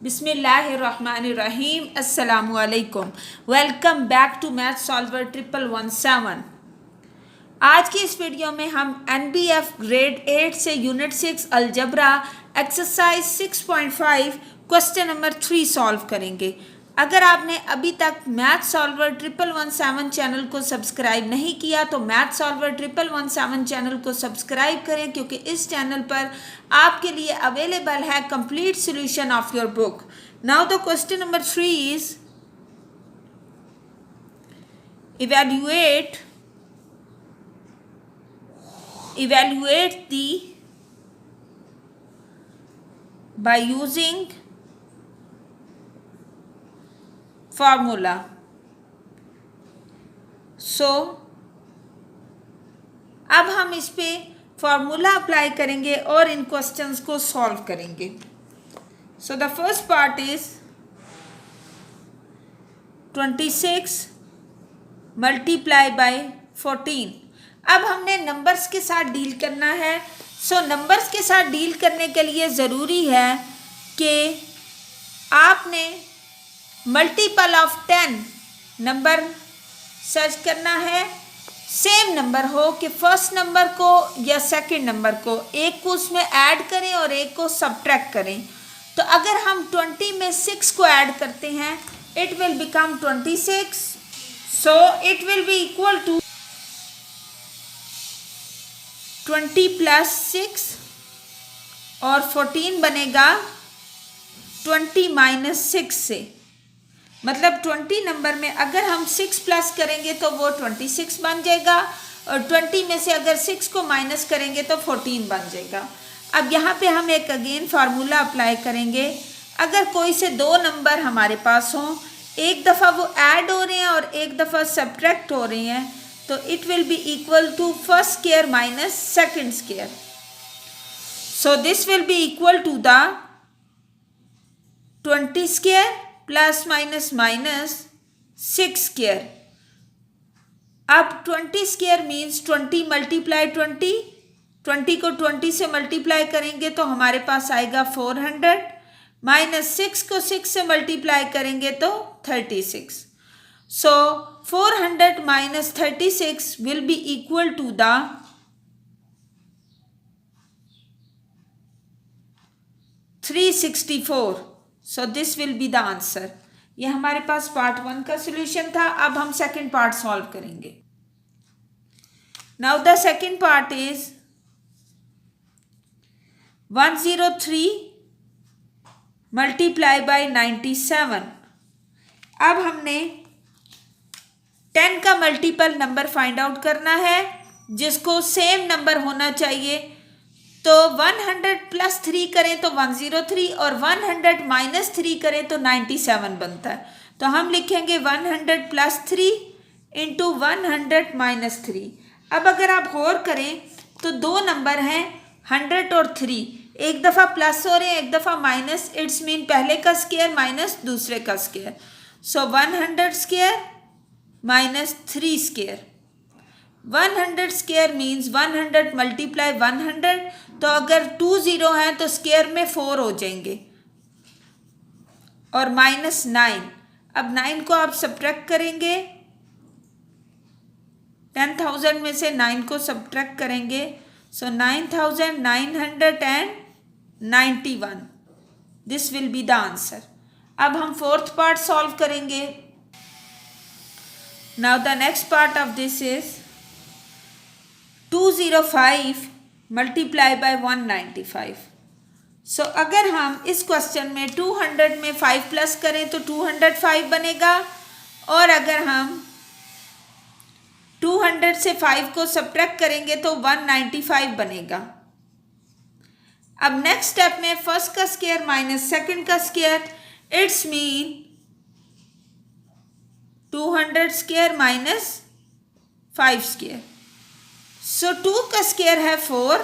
बिस्मिल्लाहिर्रहमानिर्रहीम अस्सलामुअलैकुम। Welcome back to math solver 1117। आज की इस वीडियो में हम NBF ग्रेड 8 से unit 6 algebra exercise 6.5 question number 3 solve करेंगे। अगर आपने अभी तक मैथ सॉल्वर 1117 चैनल को सब्सक्राइब नहीं किया तो मैथ सॉल्वर 1117 चैनल को सब्सक्राइब करें, क्योंकि इस चैनल पर आपके लिए अवेलेबल है complete solution of your book. Now the question number 3 is evaluate the by using formula. So अब हम इस पे फॉर्मूला अप्लाई करेंगे और इन क्वेश्चंस को सॉल्व करेंगे। So the first part is 26 multiply by 14। अब हमने नंबर्स के साथ डील करना है। सो नंबर्स के साथ डील करने के लिए ज़रूरी है कि आपने मल्टीपल ऑफ 10 नंबर सर्च करना है। सेम नंबर हो कि फर्स्ट नंबर को या सेकंड नंबर को, एक को उसमें ऐड करें और एक को सब्ट्रैक्ट करें। तो अगर हम 20 में 6 को ऐड करते हैं, it will become 26। So it will be equal to 20 plus 6 और 14 बनेगा 20 माइनस 6 से। मतलब 20 नंबर में अगर हम 6 प्लस करेंगे तो वो 26 बन जाएगा, और 20 में से अगर 6 को माइनस करेंगे तो 14 बन जाएगा। अब यहाँ पे हम एक अगेन फार्मूला अप्लाई करेंगे। अगर कोई से दो नंबर हमारे पास हों, एक दफ़ा वो ऐड हो रहे हैं और एक दफ़ा सब्ट्रैक्ट हो रहे हैं, तो it will be equal to first square minus second square. So this will be equal to the 20 square plus minus minus 6 square. अब 20 स्क्वायर मीन्स 20 मल्टीप्लाई 20 को 20 से मल्टीप्लाई करेंगे तो हमारे पास आएगा 400, माइनस 6 को 6 से मल्टीप्लाई करेंगे तो 36। So 400 minus 36 will be equal to the 364। So this will be the answer. ये हमारे पास पार्ट 1 का सोल्यूशन था। अब हम सेकंड पार्ट सॉल्व करेंगे। Now the second part is 103 multiply by 97। अब हमने 10 का मल्टीपल नंबर फाइंड आउट करना है जिसको सेम नंबर होना चाहिए। तो 100 प्लस 3 करें तो 103 और 100 माइनस 3 करें तो 97 बनता है। तो हम लिखेंगे 100 प्लस 3 इंटू 100 माइनस 3। अब अगर आप गौर करें तो दो नंबर हैं 100 और 3, एक दफ़ा प्लस हो रहे हैं एक दफ़ा माइनस। इट्स मीन पहले का स्क्वायर माइनस दूसरे का स्क्वायर। सो 100 square minus 3 square. 100 square means 100 multiply 100। तो अगर 2 0 हैं तो स्क्वायर में 4 हो जाएंगे, और माइनस 9। अब 9 को आप सब्ट्रैक्ट करेंगे, 10,000 में से 9 को सब्ट्रैक्ट करेंगे। सो 9,991। This will be the answer. अब हम फोर्थ पार्ट सॉल्व करेंगे। Now the next part of this is 205 multiply by 195। सो अगर हम इस क्वेश्चन में 200 में 5 प्लस करें तो 205 बनेगा, और अगर हम 200 से 5 को सब्ट्रैक्ट करेंगे तो 195 बनेगा। अब नेक्स्ट स्टेप में फर्स्ट का स्क्वायर माइनस सेकंड का square, it's mean 200 square minus 5 square. So 2 का स्क्वायर है 4,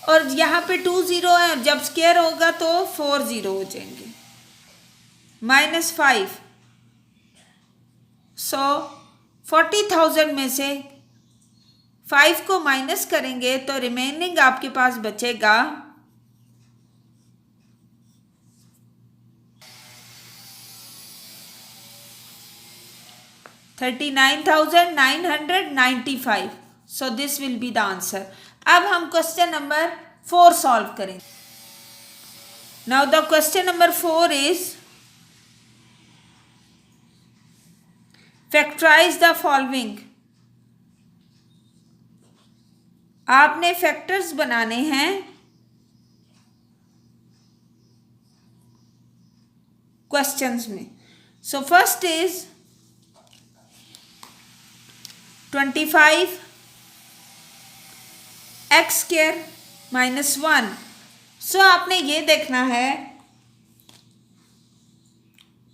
और यहाँ पे 2 0 है, जब स्क्वायर होगा तो 4 0 हो जाएंगे, माइनस 5। सो 40,000 में से 5 को माइनस करेंगे तो रिमेनिंग आपके पास बचेगा 39,995. So this will be the answer. अब हम क्वेश्चन नंबर 4 सॉल्व करेंगे. Now the question number 4 is factorize the following. आपने फैक्टर्स बनाने हैं क्वेश्चंस में. So first is 25 x square minus 1. So आपने ये देखना है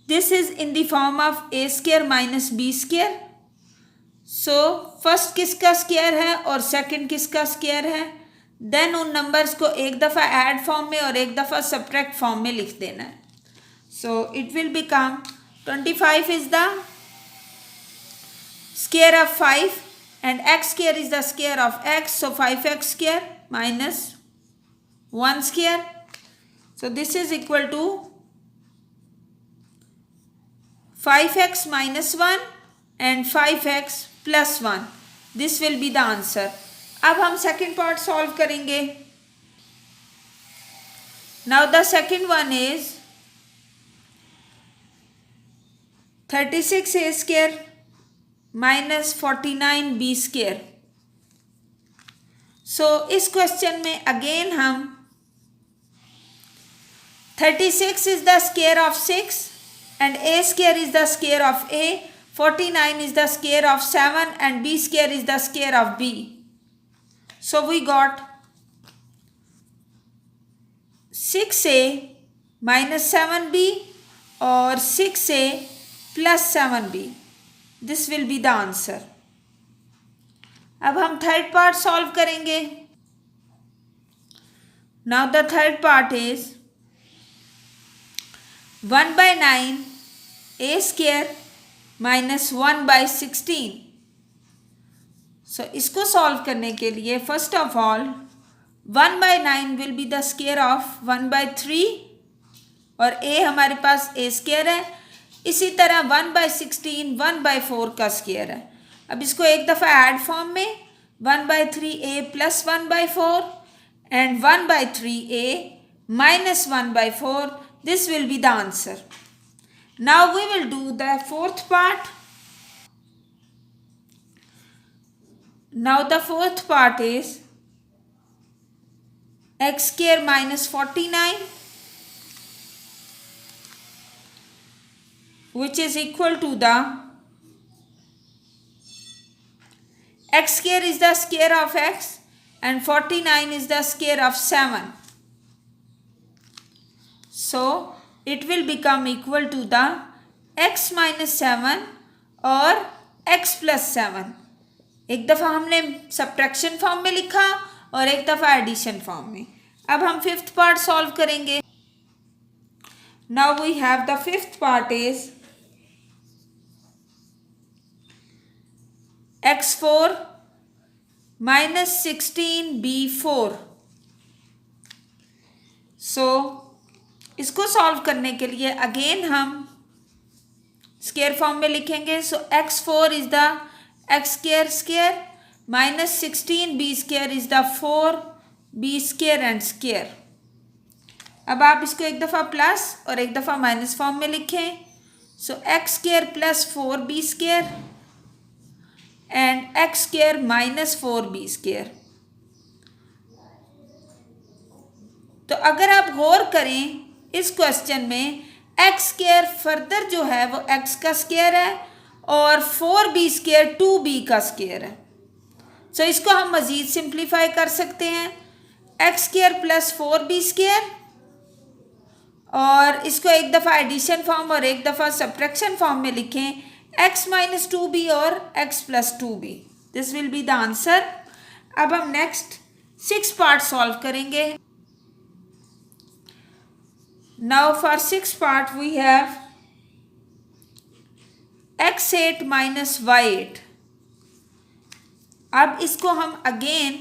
this is in the form of a square minus b square. So first किसका स्क्वायर है और सेकंड किसका स्क्वायर है. देन उन नंबर्स को एक दफ़ा ऐड फॉर्म में और एक दफ़ा सब्ट्रैक्ट फॉर्म में लिख देना है. सो it will become 25 is the square of 5 and x square is the square of x. So 5x square minus 1 square. So this is equal to 5x minus 1 and 5x plus 1. This will be the answer. अब हम second part solve करेंगे. Now the second one is 36a square minus 49 B square. So इस question में again हम 36 is the square of 6 and A square is the square of A, 49 is the square of 7 and B square is the square of B. So we got 6a minus 7b और 6a plus 7b. This will be the answer. अब हम third part solve करेंगे. Now the third part is 1 by 9 a square minus 1 by 16. So इसको solve करने के लिए first of all 1 by 9 will be the square of 1 by 3 और a हमारे पास a square है. इसी तरह 1 by 16 1 by 4 का स्क्वायर है. अब इसको एक दफ़ा ऐड फॉर्म में 1 by 3a plus 1 by 4 and 1 by 3a minus 1 by 4. This will be the answer. Now we will do the fourth part. Now the fourth part is x square minus 49 which is equal to the x square is the square of x and 49 is the square of 7. So it will become equal to the x minus 7 और x plus 7. एक दफ़ा हमने subtraction form में लिखा और एक दफ़ा addition form में. अब हम फिफ्थ पार्ट सॉल्व करेंगे. Now we have the fifth part is x4 minus 16b4. सो इसको सॉल्व करने के लिए अगेन हम स्क्वायर फॉर्म में लिखेंगे. सो x4 is the x square square minus 16b square is the 4b square and square. अब आप इसको एक दफ़ा प्लस और एक दफ़ा माइनस फॉर्म में लिखें. So X square plus 4b square and X square minus 4b square. तो अगर आप गौर करें इस क्वेश्चन में एक्स स्क्वायर फर्दर जो है वो एक्स का स्क्वायर है और 4b स्क्वायर 2b का स्क्वायर है. सो इसको हम मज़ीद सिंप्लीफाई कर सकते हैं. X square plus 4b square और इसको एक दफ़ा एडिशन फॉर्म और एक दफ़ा सब्ट्रैक्शन फॉर्म में लिखें. x माइनस 2b और x plus 2b. This will be the answer. अब हम नेक्स्ट 6 पार्ट सॉल्व करेंगे. Now for 6 part we have x8 minus y8. अब इसको हम अगेन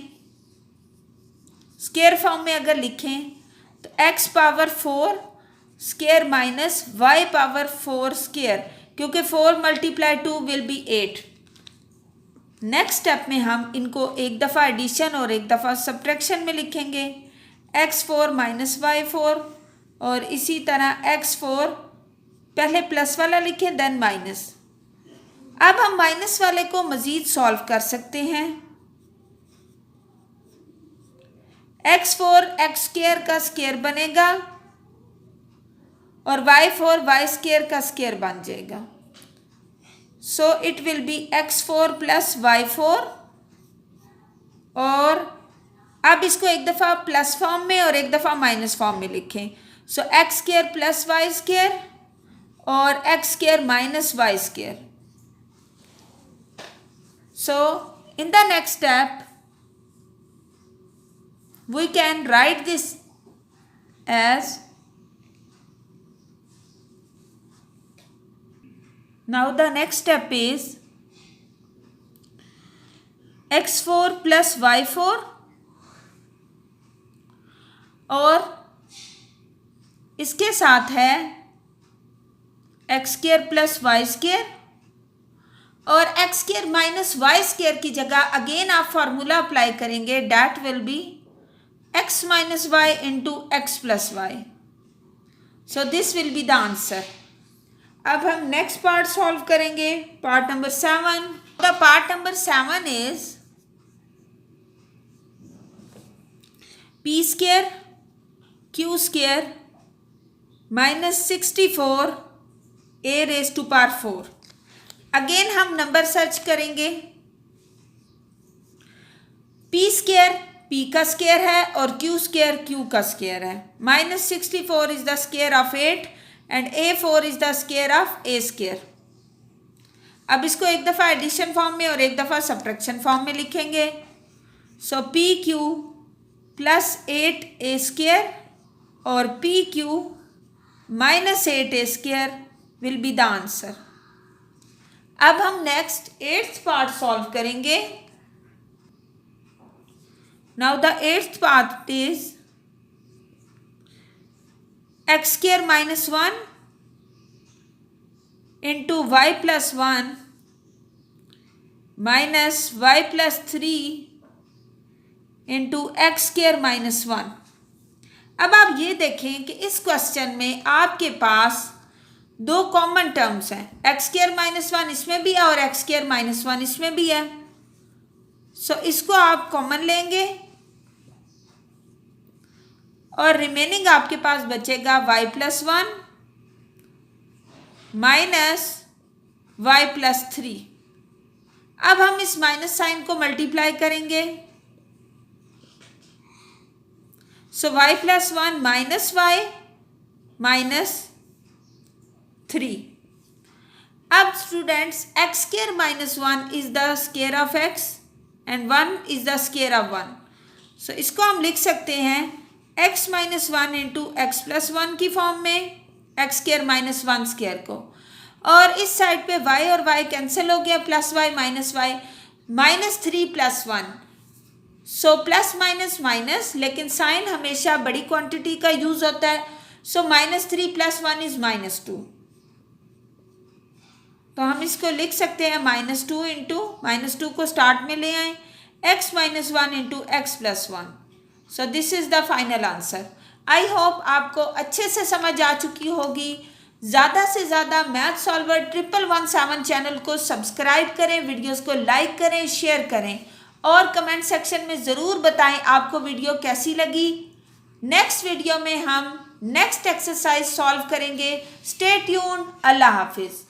स्क्वायर फॉर्म में अगर लिखें तो x power 4 square minus y power 4 square. क्योंकि 4 multiply 2 will be 8। Next step में हम इनको एक दफ़ा एडिशन और एक दफ़ा सब्ट्रैक्शन में लिखेंगे। x4 माइनस y4 और इसी तरह x4 पहले प्लस वाला लिखें देन माइनस। अब हम माइनस वाले को मज़ीद सॉल्व कर सकते हैं। x4 x स्क्वायर का स्क्वायर बनेगा और y4 y स्क्वायर का स्क्वायर बन जाएगा। सो it will B x4 plus y4। और अब इसको एक दफ़ा प्लस फॉर्म में और एक दफ़ा माइनस फॉर्म में लिखें। So X square plus Y square और X square minus Y square. So in the next step we can write this as, now the next step is x4 plus y4 और इसके साथ है X square plus Y square और X square minus Y square की जगह again आप formula apply करेंगे, that will be x minus y into x plus y. So this will be the answer. अब हम next part solve करेंगे, part number 7. The part number 7 is p square q square minus 64 a raised to power 4. Again हम number search करेंगे। p square p का square है और q square q का square है। Minus 64 is the square of 8 and a4 is the square of a square. अब इसको एक दफ़ा एडिशन फॉर्म में और एक दफ़ा सब्ट्रैक्शन फॉर्म में लिखेंगे। So P Q plus 8a square और P Q minus 8a square will be the answer. अब हम नेक्स्ट 8th पार्ट सॉल्व करेंगे। Now the 8th part is x square minus 1 into y plus 1 minus y plus 3 into x square minus 1। अब आप ये देखें कि इस question में आपके पास दो कॉमन टर्म्स हैं, एक्स स्क्वायर माइनस 1 इसमें भी है और एक्स स्क्वायर माइनस 1 इसमें भी है। सो इसको आप कॉमन लेंगे और रिमेनिंग आपके पास बचेगा y plus 1 minus y plus 3। अब हम इस माइनस साइन को मल्टीप्लाई करेंगे। सो y plus 1 minus y minus 3। अब students x square minus 1 is the square of x and 1 is the square of 1। सो इसको हम लिख सकते हैं x minus 1 into x plus 1 की फॉर्म में, एक्स स्क्वायर माइनस 1 स्क्वायर को, और इस साइड पे y और y कैंसिल हो गया, plus y minus 3 plus 1। So plus minus minus, लेकिन साइन हमेशा बड़ी क्वांटिटी का यूज होता है। So minus 3 plus 1 is minus 2। तो हम इसको लिख सकते हैं माइनस 2 इंटू माइनस 2 को स्टार्ट में ले आए, x minus 1 into x plus 1। So this is the final answer. I hope आपको अच्छे से समझ आ चुकी होगी। ज़्यादा से ज़्यादा मैथ सॉल्वर 1117 चैनल को सब्सक्राइब करें, वीडियोस को लाइक करें, शेयर करें और कमेंट सेक्शन में ज़रूर बताएं आपको वीडियो कैसी लगी। नेक्स्ट वीडियो में हम नेक्स्ट एक्सरसाइज सॉल्व करेंगे। Stay tuned. अल्लाह हाफिज़।